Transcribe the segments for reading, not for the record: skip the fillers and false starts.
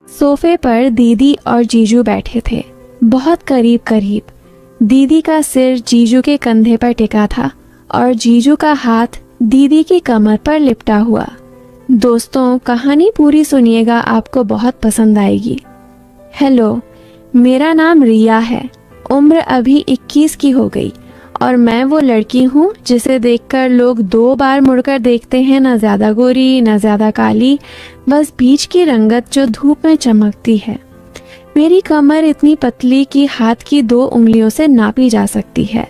सोफे पर दीदी और जीजू बैठे थे, बहुत करीब करीब। दीदी का सिर जीजू के कंधे पर टिका था और जीजू का हाथ दीदी की कमर पर लिपटा हुआ। दोस्तों, कहानी पूरी सुनिएगा, आपको बहुत पसंद आएगी। हेलो, मेरा नाम रिया है। उम्र अभी 21 की हो गई और मैं वो लड़की हूँ जिसे देखकर लोग 2 बार मुड़कर देखते हैं। ना ज़्यादा गोरी, ना ज़्यादा काली, बस बीच की रंगत जो धूप में चमकती है। मेरी कमर इतनी पतली कि हाथ की 2 उंगलियों से नापी जा सकती है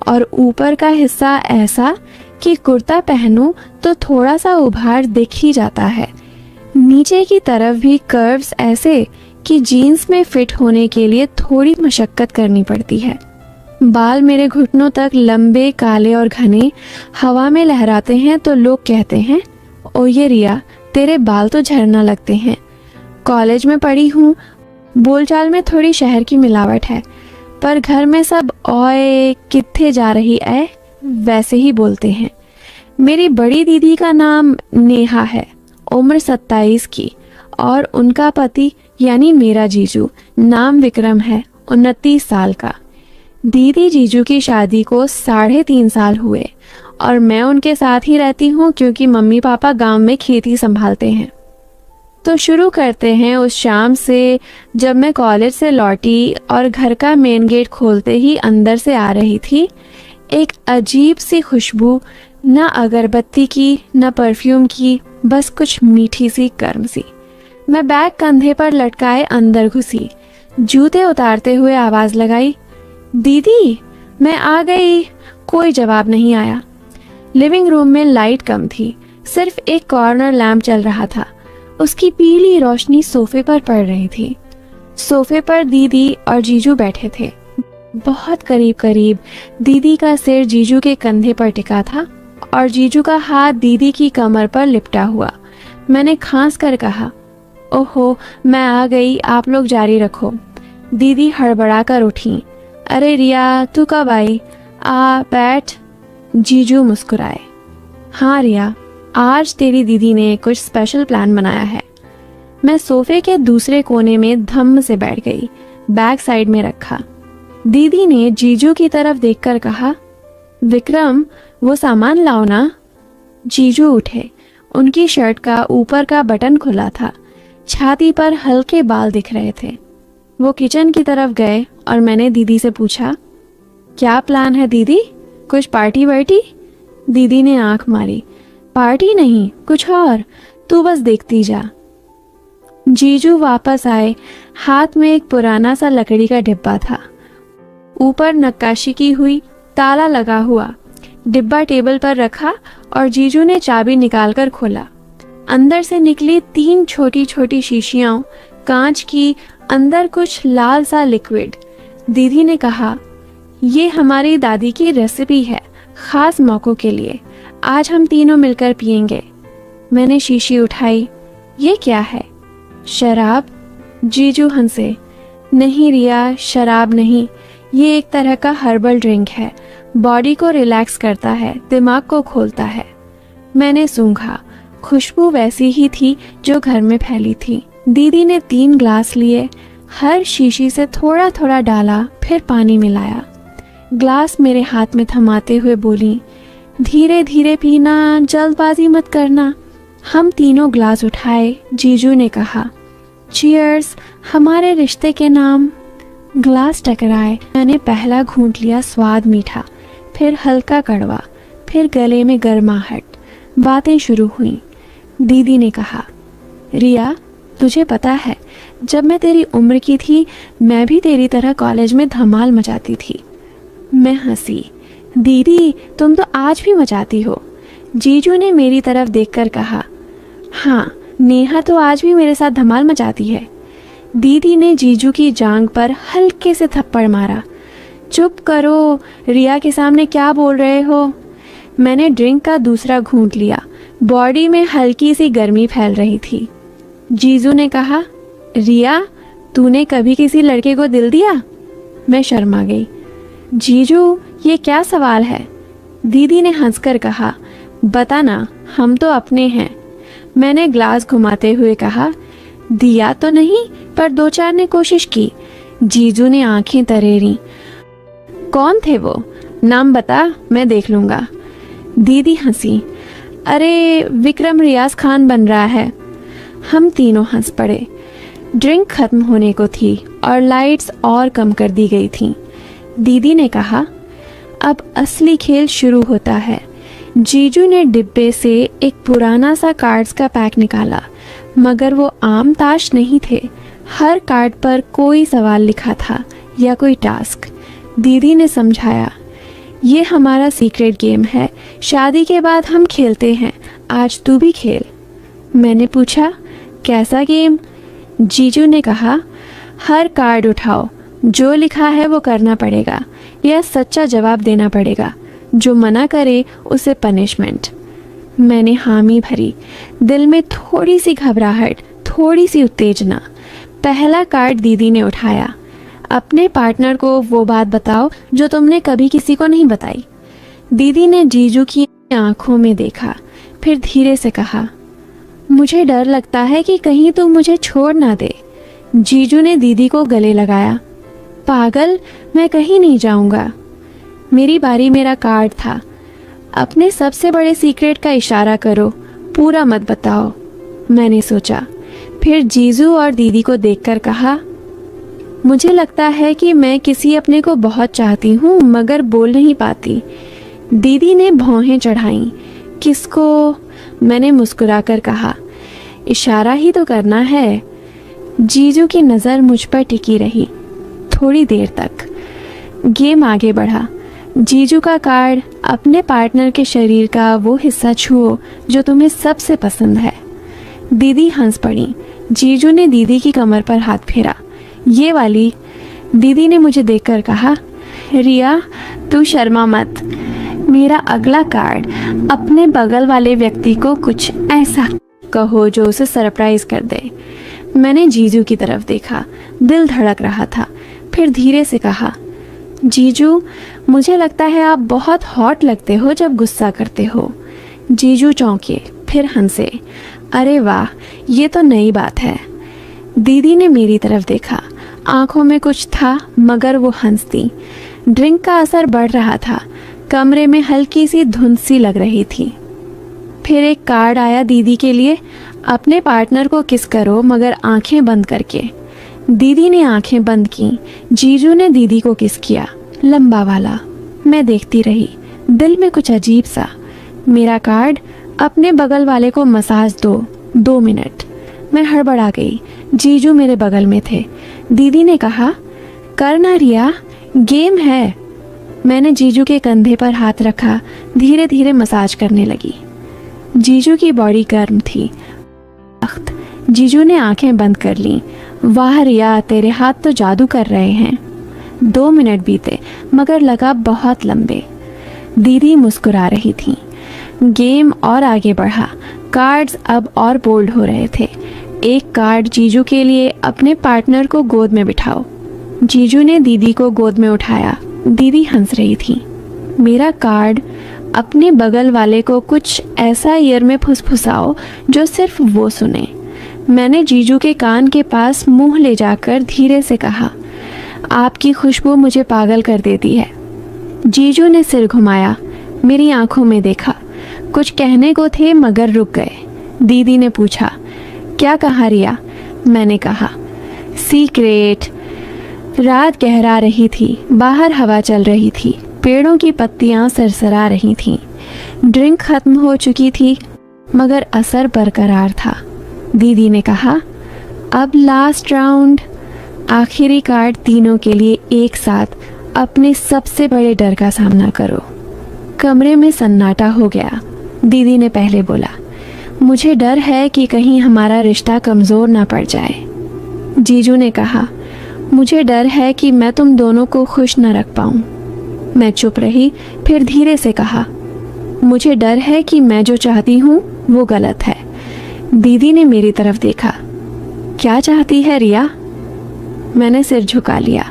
और ऊपर का हिस्सा ऐसा कि कुर्ता पहनूं तो थोड़ा सा उभार दिख ही जाता है। नीचे की तरफ भी कर्व्स ऐसे कि जीन्स में फिट होने के लिए थोड़ी मशक्कत करनी पड़ती है। बाल मेरे घुटनों तक लंबे, काले और घने हवा में लहराते हैं तो लोग कहते हैं, ओ ये रिया, तेरे बाल तो झरना लगते हैं। कॉलेज में पढ़ी हूँ, बोलचाल में थोड़ी शहर की मिलावट है, पर घर में सब ओए कित्थे जा रही है वैसे ही बोलते हैं। मेरी बड़ी दीदी का नाम नेहा है, उम्र 27 की, और उनका पति यानी मेरा जीजू नाम विक्रम है, 29 साल का। दीदी जीजू की शादी को 3.5 साल हुए और मैं उनके साथ ही रहती हूँ क्योंकि मम्मी पापा गांव में खेती संभालते हैं। तो शुरू करते हैं उस शाम से जब मैं कॉलेज से लौटी और घर का मेन गेट खोलते ही अंदर से आ रही थी एक अजीब सी खुशबू, न अगरबत्ती की न परफ्यूम की, बस कुछ मीठी सी गर्म सी। मैं बैग कंधे पर लटकाए अंदर घुसी, जूते उतारते हुए आवाज लगाई, दीदी मैं आ गई। कोई जवाब नहीं आया। लिविंग रूम में लाइट कम थी, सिर्फ एक कॉर्नर लैंप चल रहा था। उसकी पीली रोशनी सोफे पर पड़ रही थी। सोफे पर दीदी और जीजू बैठे थे, बहुत करीब करीब। दीदी का सिर जीजू के कंधे पर टिका था और जीजू का हाथ दीदी की कमर पर लिपटा हुआ। मैंने खांस कर कहा, ओहो मैं आ गई, आप लोग जारी रखो। दीदी हड़बड़ा कर उठी, अरे रिया तू कब आई, आ बैठ। जीजू मुस्कुराए, हाँ रिया, आज तेरी दीदी ने कुछ स्पेशल प्लान बनाया है। मैं सोफे के दूसरे कोने में धम्म से बैठ गई, बैग साइड में रखा। दीदी ने जीजू की तरफ देखकर कहा, विक्रम वो सामान लाओ ना। जीजू उठे, उनकी शर्ट का ऊपर का बटन खुला था, छाती पर हल्के बाल दिख रहे थे। वो किचन की तरफ गए और मैंने दीदी से पूछा, क्या प्लान है दीदी, कुछ पार्टी वार्टी? दीदी ने आंख मारी, पार्टी नहीं कुछ और, तू बस देखती जा। जीजू वापस आए, हाथ में एक पुराना सा लकड़ी का डिब्बा था, ऊपर नक्काशी की हुई, ताला लगा हुआ। डिब्बा टेबल पर रखा और जीजू ने चाबी निकालकर खोला। अंदर से निकली 3 छोटी छोटी शीशियां कांच की, अंदर कुछ लाल सा लिक्विड। दीदी ने कहा, ये हमारी दादी की रेसिपी है, खास मौकों के लिए, आज हम तीनों मिलकर पिएंगे। मैंने शीशी उठाई, ये क्या है? शराब? जीजू हंसे, नहीं रिया, शराब नहीं, ये एक तरह का हर्बल ड्रिंक है, बॉडी को रिलैक्स करता है, दिमाग को खोलता है। मैंने सूंघा, खुशबू वैसी ही थी जो घर में फैली थी। दीदी ने 3 ग्लास लिए, हर शीशी से थोड़ा थोड़ा डाला, फिर पानी मिलाया। ग्लास मेरे हाथ में थमाते हुए बोली, धीरे धीरे पीना, जल्दबाजी मत करना। हम तीनों ग्लास उठाए। जीजू ने कहा, चीयर्स हमारे रिश्ते के नाम। ग्लास टकराए, मैंने पहला घूंट लिया, स्वाद मीठा, फिर हल्का कड़वा, फिर गले में गर्माहट। बातें शुरू हुई। दीदी ने कहा, रिया तुझे पता है, जब मैं तेरी उम्र की थी मैं भी तेरी तरह कॉलेज में धमाल मचाती थी। मैं हंसी, दीदी तुम तो आज भी मचाती हो। जीजू ने मेरी तरफ देखकर कहा, हाँ नेहा तो आज भी मेरे साथ धमाल मचाती है। दीदी ने जीजू की जांघ पर हल्के से थप्पड़ मारा। चुप करो, रिया के सामने क्या बोल रहे हो? मैंने ड्रिंक का दूसरा घूंट लिया, बॉडी में हल्की सी गर्मी फैल रही थी। जीजू ने कहा, रिया तूने कभी किसी लड़के को दिल दिया? मैं शर्मा गई। जीजू ये क्या सवाल है? दीदी ने हंसकर कहा, बता ना, हम तो अपने हैं। मैंने ग्लास घुमाते हुए कहा, दिया तो नहीं, पर 2-4 ने कोशिश की। जीजू ने आंखें तरेरी। कौन थे वो? नाम बता, मैं देख लूंगा। दीदी हंसी। अरे विक्रम रियाज खान बन रहा है। हम तीनों हंस पड़े। ड्रिंक खत्म होने को थी और लाइट्स और कम कर दी गई थीं। दीदी ने कहा, अब असली खेल शुरू होता है। जीजू ने डिब्बे से एक पुराना सा कार्ड्स का पैक निकाला, मगर वो आम ताश नहीं थे। हर कार्ड पर कोई सवाल लिखा था या कोई टास्क। दीदी ने समझाया, ये हमारा सीक्रेट गेम है, शादी के बाद हम खेलते हैं, आज तू भी खेल। मैंने पूछा, कैसा गेम? जीजू ने कहा, हर कार्ड उठाओ, जो लिखा है वो करना पड़ेगा या सच्चा जवाब देना पड़ेगा, जो मना करे उसे पनिशमेंट। मैंने हामी भरी, दिल में थोड़ी सी घबराहट, थोड़ी सी उत्तेजना। पहला कार्ड दीदी ने उठाया। अपने पार्टनर को वो बात बताओ जो तुमने कभी किसी को नहीं बताई। दीदी ने जीजू की आंखों में देखा, फिर धीरे से कहा, मुझे डर लगता है कि कहीं तुम मुझे छोड़ ना दे। जीजू ने दीदी को गले लगाया। पागल, मैं कहीं नहीं जाऊंगा। मेरी बारी, मेरा कार्ड था। अपने सबसे बड़े सीक्रेट का इशारा करो, पूरा मत बताओ। मैंने सोचा, फिर जीजू और दीदी को देखकर कहा, मुझे लगता है कि मैं किसी अपने को बहुत चाहती हूँ मगर बोल नहीं पाती। दीदी ने भौहें चढ़ाईं। किसको? मैंने मुस्कुराकर कहा, इशारा ही तो करना है। जीजू की नज़र मुझ पर टिकी रही थोड़ी देर तक। गेम आगे बढ़ा। जीजू का कार्ड, अपने पार्टनर के शरीर का वो हिस्सा छुओ जो तुम्हें सबसे पसंद है। दीदी हंस पड़ी। जीजू ने दीदी की कमर पर हाथ फेरा। ये वाली। दीदी ने मुझे देखकर कहा, रिया तू शर्मा मत। मेरा अगला कार्ड, अपने बगल वाले व्यक्ति को कुछ ऐसा कहो जो उसे सरप्राइज कर दे। मैंने जीजू की तरफ देखा, दिल धड़क रहा था। फिर धीरे से कहा, जीजू मुझे लगता है आप बहुत हॉट लगते हो जब गुस्सा करते हो। जीजू चौंके, फिर हंसे। अरे वाह, ये तो नई बात है। दीदी ने मेरी तरफ देखा, आंखों में कुछ था मगर वो हंसती। ड्रिंक का असर बढ़ रहा था, कमरे में हल्की सी धुंध सी लग रही थी। फिर एक कार्ड आया दीदी के लिए, अपने पार्टनर को किस करो मगर आंखें बंद करके। दीदी ने आंखें बंद की। जीजू ने दीदी को किस किया, लंबा वाला। मैं देखती रही, दिल में कुछ अजीब सा। मेरा कार्ड, अपने बगल वाले को मसाज दो, 2 मिनट। मैं हड़बड़ा गई। जीजू मेरे बगल में थे। दीदी ने कहा, करना रिया, गेम है। मैंने जीजू के कंधे पर हाथ रखा, धीरे धीरे मसाज करने लगी। जीजू की बॉडी गर्म थी। जीजू ने आंखें बंद कर लीं। वाह रिया, तेरे हाथ तो जादू कर रहे हैं। 2 मिनट बीते मगर लगा बहुत लंबे। दीदी मुस्कुरा रही थी। गेम और आगे बढ़ा। कार्ड्स अब और बोल्ड हो रहे थे। एक कार्ड जीजू के लिए, अपने पार्टनर को गोद में बिठाओ। जीजू ने दीदी को गोद में उठाया। दीदी हंस रही थी। मेरा कार्ड, अपने बगल वाले को कुछ ऐसा ईयर में फुसफुसाओ जो सिर्फ वो सुने। मैंने जीजू के कान के पास मुंह ले जाकर धीरे से कहा, आपकी खुशबू मुझे पागल कर देती है। जीजू ने सिर घुमाया, मेरी आंखों में देखा। कुछ कहने को थे मगर रुक गए। दीदी ने पूछा, क्या कहा रिया? मैंने कहा, सीक्रेट। रात गहरा रही थी, बाहर हवा चल रही थी, पेड़ों की पत्तियां सरसरा रही थीं। ड्रिंक खत्म हो चुकी थी मगर असर बरकरार था। दीदी ने कहा, अब लास्ट राउंड। आखिरी कार्ड, तीनों के लिए एक साथ अपने सबसे बड़े डर का सामना करो। कमरे में सन्नाटा हो गया। दीदी ने पहले बोला, मुझे डर है कि कहीं हमारा रिश्ता कमज़ोर ना पड़ जाए। जीजू ने कहा, मुझे डर है कि मैं तुम दोनों को खुश न रख पाऊँ। मैं चुप रही, फिर धीरे से कहा, मुझे डर है कि मैं जो चाहती हूँ वो गलत है। दीदी ने मेरी तरफ देखा, क्या चाहती है रिया? मैंने सिर झुका लिया।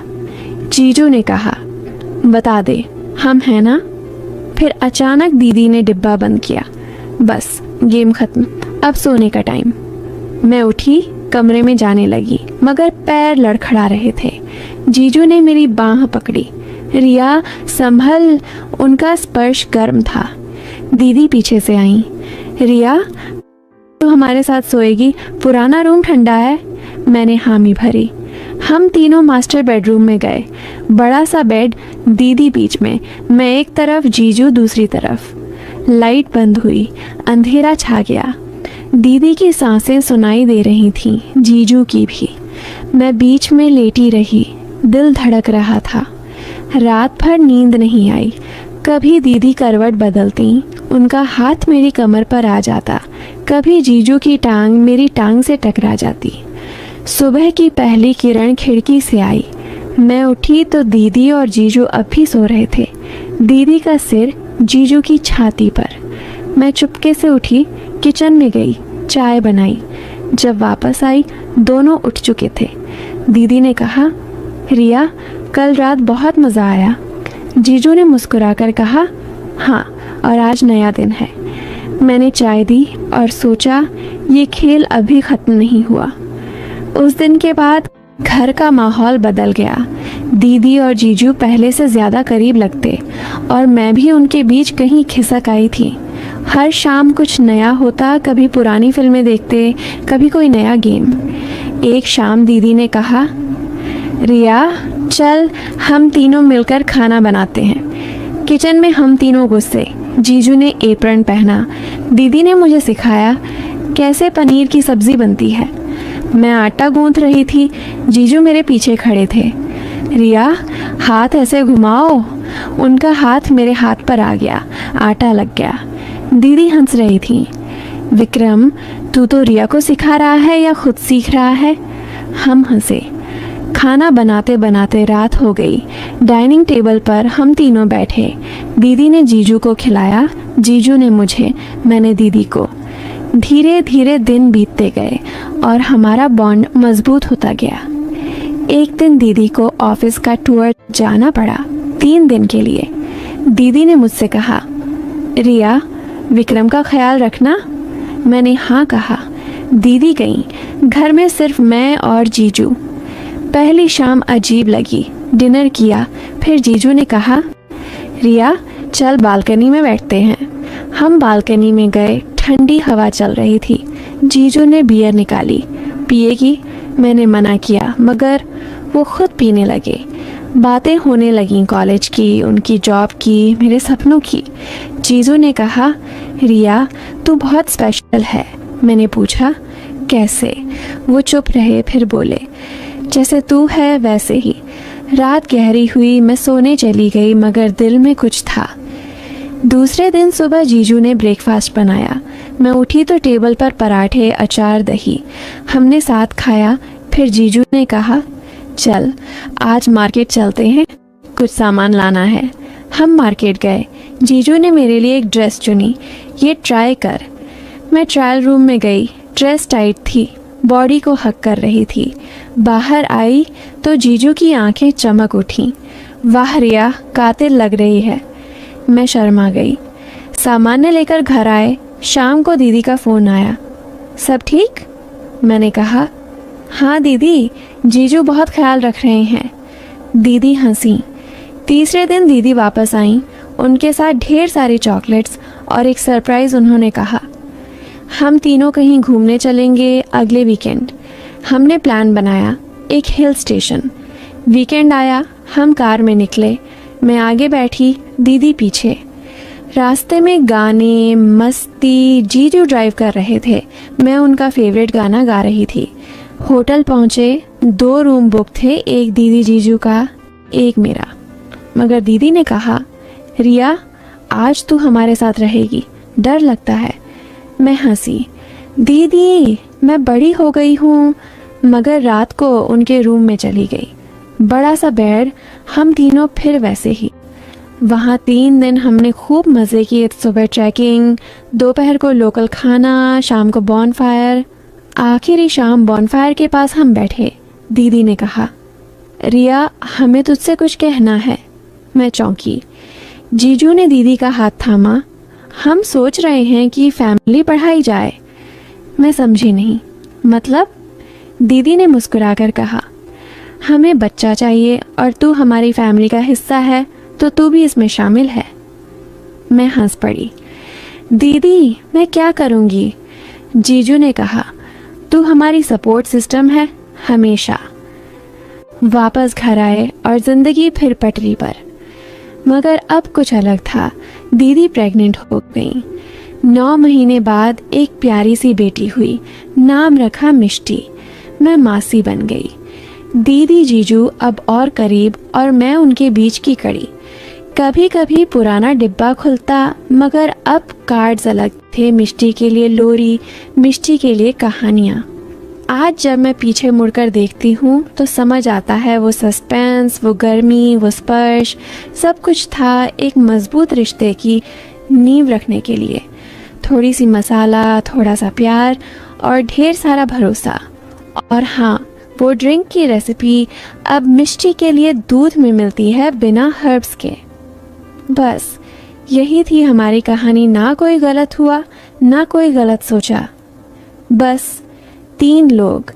जीजू ने कहा, बता दे, हम हैं ना? फिर अचानक दीदी ने डिब्बा बंद किया। बस, गेम खत्म, अब सोने का टाइम। मैं उठी, कमरे में जाने लगी मगर पैर लड़खड़ा रहे थे। जीजू ने मेरी बांह पकड़ी। रिया संभल, उनका स्पर्श गर्म था। दीदी पीछे से आई। रिया, तू हमारे साथ सोएगी, पुराना रूम ठंडा है। मैंने हामी भरी। हम तीनों मास्टर बेडरूम में गए। बड़ा सा बेड, दीदी बीच में, मैं एक तरफ, जीजू दूसरी तरफ। लाइट बंद हुई, अंधेरा छा गया। दीदी की सांसें सुनाई दे रही थीं, जीजू की भी। मैं बीच में लेटी रही, दिल धड़क रहा था। रात भर नींद नहीं आई। कभी दीदी करवट बदलती, उनका हाथ मेरी कमर पर आ जाता, कभी जीजू की टांग मेरी टांग से टकरा जाती। सुबह की पहली किरण खिड़की से आई। मैं उठी तो दीदी और जीजू अब भी सो रहे थे। दीदी का सिर जीजू की छाती पर। मैं चुपके से उठी, किचन में गई, चाय बनाई। जब वापस आई, दोनों उठ चुके थे। दीदी ने कहा, रिया, कल रात बहुत मज़ा आया। जीजू ने मुस्कुराकर कहा, हाँ, और आज नया दिन है। मैंने चाय दी और सोचा ये खेल अभी ख़त्म नहीं हुआ। उस दिन के बाद घर का माहौल बदल गया। दीदी और जीजू पहले से ज़्यादा करीब लगते और मैं भी उनके बीच कहीं खिसक आई थी। हर शाम कुछ नया होता, कभी पुरानी फिल्में देखते, कभी कोई नया गेम। एक शाम दीदी ने कहा, रिया, चल हम तीनों मिलकर खाना बनाते हैं। किचन में हम तीनों घुसे। जीजू ने एप्रन पहना। दीदी ने मुझे सिखाया कैसे पनीर की सब्ज़ी बनती है। मैं आटा गूंथ रही थी, जीजू मेरे पीछे खड़े थे। रिया, हाथ ऐसे घुमाओ। उनका हाथ मेरे हाथ पर आ गया, आटा लग गया। दीदी हंस रही थी। विक्रम, तू तो रिया को सिखा रहा है या खुद सीख रहा है? हम हंसे। खाना बनाते बनाते रात हो गई। डाइनिंग टेबल पर हम तीनों बैठे। दीदी ने जीजू को खिलाया, जीजू ने मुझे, मैंने दीदी को। धीरे धीरे दिन बीतते गए और हमारा बॉन्ड मजबूत होता गया। एक दिन दीदी को ऑफिस का टूर जाना पड़ा, 3 दिन के लिए। दीदी ने मुझसे कहा, रिया, विक्रम का ख्याल रखना। मैंने हाँ कहा। दीदी गई। घर में सिर्फ मैं और जीजू। पहली शाम अजीब लगी। डिनर किया, फिर जीजू ने कहा, रिया, चल बालकनी में बैठते हैं। हम बालकनी में गए। ठंडी हवा चल रही थी। जीजू ने बियर निकाली। पिएगी? मैंने मना किया, मगर वो खुद पीने लगे। बातें होने लगीं कॉलेज की, उनकी जॉब की, मेरे सपनों की। जीजू ने कहा, रिया, तू बहुत स्पेशल है। मैंने पूछा, कैसे? वो चुप रहे, फिर बोले, जैसे तू है वैसे ही। रात गहरी हुई, मैं सोने चली गई, मगर दिल में कुछ था। दूसरे दिन सुबह जीजू ने ब्रेकफास्ट बनाया। मैं उठी तो टेबल पर पराठे, अचार, दही। हमने साथ खाया। फिर जीजू ने कहा, चल आज मार्केट चलते हैं, कुछ सामान लाना है। हम मार्केट गए। जीजू ने मेरे लिए एक ड्रेस चुनी, ये ट्राई कर। मैं ट्रायल रूम में गई। ड्रेस टाइट थी, बॉडी को हक कर रही थी। बाहर आई तो जीजू की आंखें चमक उठीं। वाह रिया, कातिल लग रही है। मैं शर्मा गई। सामान्य लेकर घर आए। शाम को दीदी का फ़ोन आया। सब ठीक? मैंने कहा, हाँ दीदी, जीजू बहुत ख्याल रख रहे हैं। दीदी हंसी। तीसरे दिन दीदी वापस आईं। उनके साथ ढेर सारी चॉकलेट्स और एक सरप्राइज़। उन्होंने कहा, हम तीनों कहीं घूमने चलेंगे अगले वीकेंड। हमने प्लान बनाया, एक हिल स्टेशन। वीकेंड आया, हम कार में निकले। मैं आगे बैठी, दीदी पीछे। रास्ते में गाने, मस्ती। जीजू ड्राइव कर रहे थे, मैं उनका फेवरेट गाना गा रही थी। होटल पहुँचे। 2 रूम बुक थे, एक दीदी जीजू का, एक मेरा। मगर दीदी ने कहा, रिया, आज तू हमारे साथ रहेगी, डर लगता है। मैं हंसी। दीदी, मैं बड़ी हो गई हूँ। मगर रात को उनके रूम में चली गई। बड़ा सा बेड, हम तीनों फिर वैसे ही। वहाँ 3 दिन हमने खूब मज़े किए। सुबह ट्रैकिंग, दोपहर को लोकल खाना, शाम को बॉनफायर। आखिरी शाम बॉनफायर के पास हम बैठे। दीदी ने कहा, रिया, हमें तुझसे कुछ कहना है। मैं चौंकी। जीजू ने दीदी का हाथ थामा। हम सोच रहे हैं कि फैमिली पढ़ाई जाए। मैं समझी नहीं। मतलब? दीदी ने मुस्कुराकर कहा, हमें बच्चा चाहिए और तू हमारी फैमिली का हिस्सा है तो तू भी इसमें शामिल है। मैं हंस पड़ी। दीदी मैं क्या करूँगी? जीजू ने कहा, तू हमारी सपोर्ट सिस्टम है हमेशा। वापस घर आए और जिंदगी फिर पटरी पर। मगर अब कुछ अलग था। दीदी प्रेग्नेंट हो गई। 9 महीने बाद एक प्यारी सी बेटी हुई। नाम रखा मिष्टी। मैं मासी बन गई। दीदी जीजू अब और करीब और मैं उनके बीच की कड़ी। कभी कभी पुराना डिब्बा खुलता, मगर अब कार्ड्स अलग थे। मिष्टी के लिए लोरी, मिष्टी के लिए कहानियाँ। आज जब मैं पीछे मुड़कर देखती हूँ तो समझ आता है वो सस्पेंस, वो गर्मी, वो स्पर्श, सब कुछ था एक मजबूत रिश्ते की नींव रखने के लिए। थोड़ी सी मसाला, थोड़ा सा प्यार और ढेर सारा भरोसा। और हाँ, वो ड्रिंक की रेसिपी अब मिष्टी के लिए दूध में मिलती है बिना हर्ब्स के। बस यही थी हमारी कहानी। ना कोई गलत हुआ, ना कोई गलत सोचा। बस 3 लोग